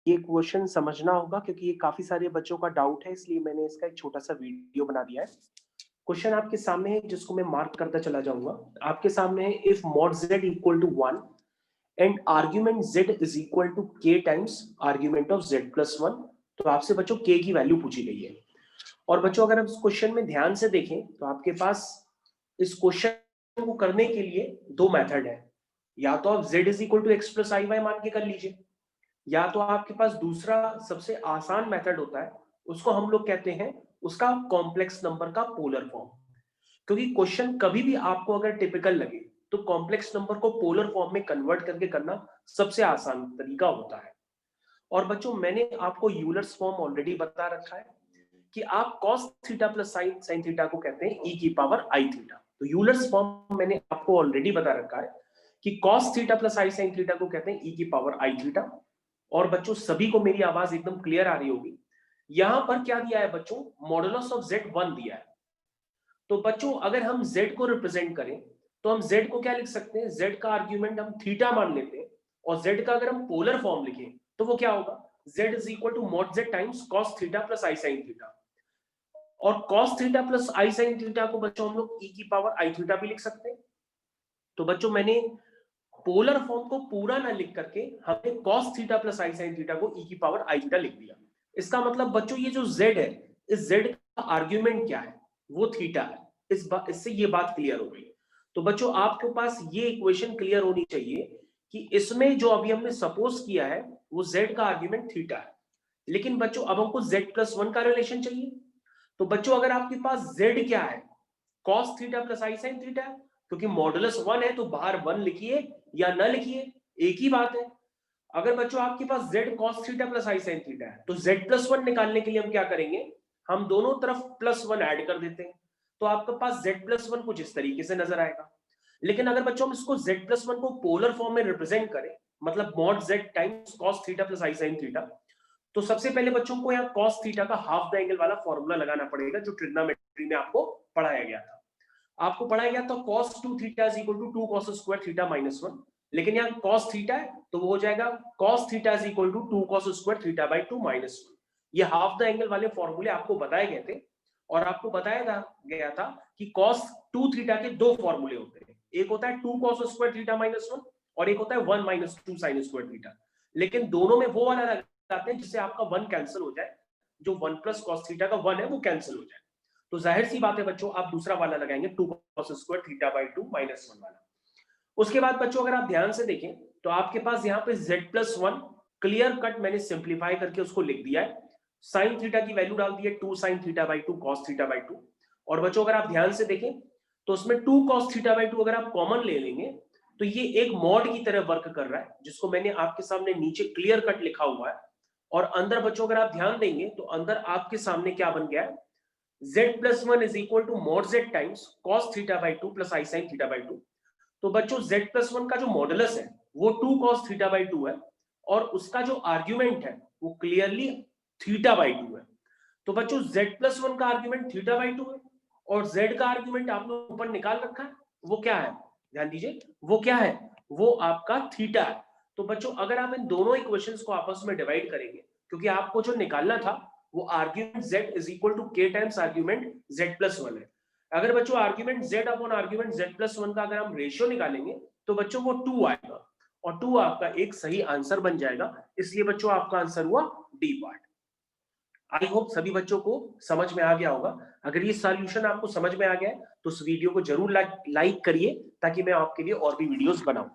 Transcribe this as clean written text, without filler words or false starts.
ये क्वेश्चन समझना होगा क्योंकि ये काफी सारे बच्चों का डाउट है, इसलिए मैंने इसका एक छोटा सा वीडियो बना दिया है। क्वेश्चन आपके सामने है जिसको मैं मार्क करता चला जाऊंगा। आपके सामने है if mod z equal to 1 and argument z is equal to k times argument of z plus 1। तो आपसे बच्चों k की वैल्यू पूछी गई है। और बच्चों अगर आप इस क्वेश्चन में ध्यान से देखें तो आपके पास इस क्वेश्चन को करने के लिए दो मेथड है। या तो आप z is equal to X plus i Y मान के कर लीजिए, या तो आपके पास दूसरा सबसे आसान मेथड होता है, उसको हम लोग कहते हैं उसका कॉम्प्लेक्स नंबर का पोलर फॉर्म। क्योंकि क्वेश्चन कभी भी आपको अगर टिपिकल लगे तो कॉम्प्लेक्स नंबर को पोलर फॉर्म में कन्वर्ट करके करना सबसे आसान तरीका होता है। और बच्चों मैंने आपको यूलर्स फॉर्म ऑलरेडी बता रखा है कि आप cos theta plus sign theta को कहते हैं e की पावर आई थीटा। तो यूलर्स फॉर्म मैंने आपको ऑलरेडी बता रखा है कि cos theta plus i sine theta को कहते हैं e की पावर आई थीटा। और बच्चों सभी को मेरी आवाज एकदम क्लियर आ रही होगी। यहां पर क्या दिया है बच्चों, मॉडुलस ऑफ z 1 दिया है। तो बच्चों अगर हम z को रिप्रेजेंट करें तो हम z को क्या लिख सकते हैं, z का आर्ग्यूमेंट हम थीटा मान लेते हैं और z का अगर हम पोलर फॉर्म लिखें तो वो क्या होगा, z is equal to mod z times cos theta plus i sine theta. और cos theta plus i sine theta को बच्चों हम लोग e की पावर आई थीटा भी लिख सकते हैं। तो बच्चों मैंने पोलर फॉर्म को पूरा ना लिख करके हमने cos theta plus i sine theta को e की पावर आई थीटा लिख दिया। इसका मतलब बच्चों ये जो z है, इस z का आर्ग्यूमेंट क्या है, वो थीटा है। इससे ये बात क्लियर हो गई। तो बच्चों आपके पास ये इक्वेशन क्लियर होनी चाहिए कि इसमें जो अभी हमने सपोज किया है वो z का आर्ग्यूमेंट थीटा है। लेकिन बच्चों अब हमको z प्लस 1 का रिलेशन चाहिए। तो बच्चों अगर आपके पास z क्या है, cos theta plus i sine theta है, क्योंकि मॉडुलस 1 है तो बाहर 1 लिखिए या न लिखिए एक ही बात है। अगर बच्चों आपके पास z cos theta plus i sine theta है तो z प्लस 1 निकालने के लिए हम क्या करेंगे, हम दोनों तरफ प्लस 1 ऐड कर देते हैं। तो आपके पास z प्लस 1 कुछ इस तरीके से नजर आएगा। लेकिन अगर बच्चों हम इसको z प्लस 1 को पोलर फॉर्म में रिप्रेजेंट करें, मतलब mod z times cos theta plus i sine theta, तो सबसे पहले बच्चों को यहाँ cos थीटा का हाफ द एंगल वाला फॉर्मूला लगाना पड़ेगा जो ट्रिग्नोमेट्री में आपको पढ़ाया गया था। आपको पढ़ाया गया था cos 2 theta is equal to 2 cos square theta minus 1। लेकिन यहाँ cos थीटा है तो वो हो जाएगा cos theta is equal to 2 cos square theta by 2 minus 1। ये हाफ द एंगल वाले फॉर्मूले आपको बताए गए थे और आपको बताया गया था कि cos 2 थीटा के दो फॉर्मूले होते हैं, एक होता है 2 cos स्क्वायर थीटा माइनस 1 और एक होता है 1 माइनस 2 sin स्क्वायर थीटा। लेकिन दोनों में वो वाला लगाते हैं जिससे आपका 1 कैंसिल हो जाए, जो 1 प्लस cos थीटा का 1 है वो कैंसिल हो जाए। तो जाहिर सी बात है बच्चों आप दूसरा वाला लगाएंगे 2 cos square theta by 2 minus 1 वाला। उसके बाद बच्चों अगर आप ध्यान से देखें तो आपके पास यहाँ पे z प्लस 1 क्लियर कट मैंने सिंप्लीफाई करके उसको लिख दिया है। साइन थीटा की वैल्यू डाल दी है 2 sin theta by 2 cos theta by 2। और बच्चों अगर आप ध्यान से देखें तो उसमें 2 cos थीटा बाई 2 अगर आप कॉमन ले लेंगे तो ये एक मॉड की तरह वर्क कर रहा है, जिसको मैंने आपके सामने नीचे क्लियर कट लिखा हुआ है। और अंदर बच्चों अगर आप ध्यान देंगे तो अंदर आपके सामने क्या बन गया है, z plus 1 is equal to mod z times cos theta by 2 plus i sine theta by 2। तो बच्चों z प्लस 1 का जो मॉडुलस है वो 2 cos थीटा बाई 2 है और उसका जो आर्ग्यूमेंट है वो क्लियरली थीटा बाई 2 है। तो बच्चों z प्लस 1 का आर्ग्यूमेंट थीटा बाई 2 है और z का आर्ग्यूमेंट आपने ऊपर निकाल रखा है, वो क्या है, ध्यान दीजिए वो क्या है, वो आपका थीटा है। तो बच्चों अगर आप इन दोनों इक्वेशंस को आपस में डिवाइड करेंगे, क्योंकि आपको जो निकालना था वो argument z is equal to k times argument z plus 1 है। अगर बच्चों argument z upon argument z plus 1 का अगर हम रेशियो निकालेंगे तो बच्चों वो 2 आएगा और 2 आपका एक सही आंसर बन जाएगा। इसलिए बच्चों आपका आंसर हुआ डी पार्ट। आई होप सभी बच्चों को समझ में आ गया होगा। अगर ये सॉल्यूशन आपको समझ में आ गया है तो इस वीडियो को जरूर लाइक करिए ताकि मैं आपके लिए और भी वीडियोस बनाऊं।